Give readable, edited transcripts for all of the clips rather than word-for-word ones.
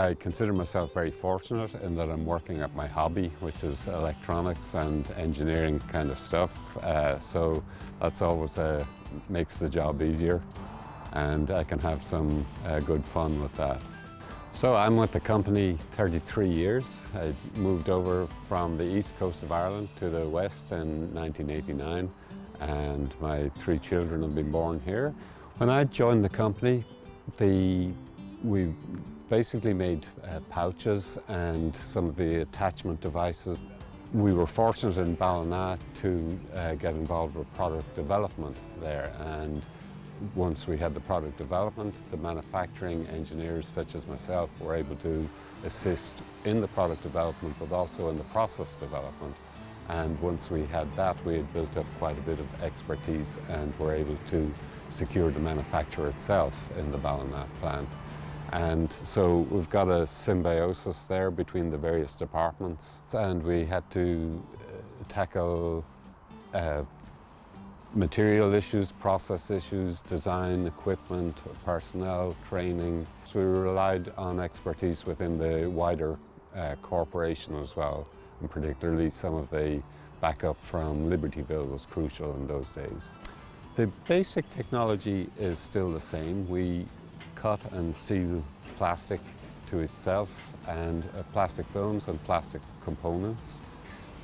I consider myself very fortunate in that I'm working at my hobby, which is electronics and engineering kind of stuff. So that's always makes the job easier, and I can have some good fun with that. So I'm with the company 33 years. I moved over from the east coast of Ireland to the west in 1989, and my 3 children have been born here. When I joined the company, we basically made pouches and some of the attachment devices. We were fortunate in Ballina to get involved with product development there, and once we had the product development, the manufacturing engineers such as myself were able to assist in the product development but also in the process development. And once we had that, we had built up quite a bit of expertise and were able to secure the manufacture itself in the Ballina plant. And so we've got a symbiosis there between the various departments, and we had to tackle material issues, process issues, design, equipment, personnel, training. So we relied on expertise within the wider corporation as well, and particularly some of the backup from Libertyville was crucial in those days. The basic technology is still the same. We cut and seal plastic to itself, and plastic films and plastic components.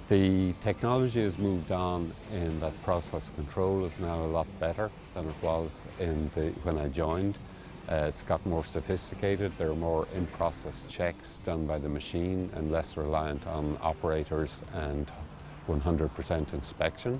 The technology has moved on in that process control is now a lot better than it was when I joined. It's got more sophisticated. There are more in-process checks done by the machine and less reliant on operators and 100% inspection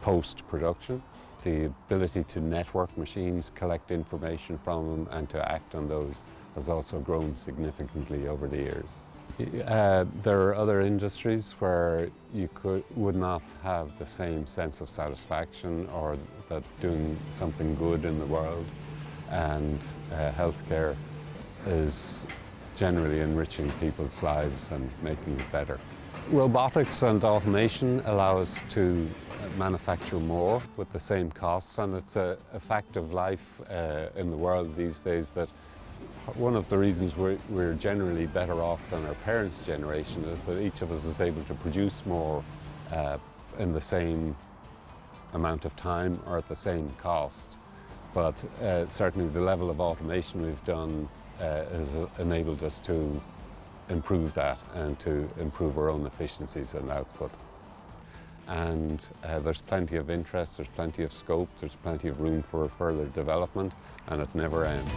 post-production. The ability to network machines, collect information from them and to act on those has also grown significantly over the years. There are other industries where you would not have the same sense of satisfaction or that doing something good in the world, and healthcare is generally enriching people's lives and making it better. Robotics and automation allow us to manufacture more with the same costs, and it's a fact of life in the world these days that one of the reasons we're generally better off than our parents' generation is that each of us is able to produce more in the same amount of time or at the same cost. But certainly the level of automation we've done has enabled us to improve that and to improve our own efficiencies and output. And there's plenty of interest, there's plenty of scope, there's plenty of room for further development, and it never ends.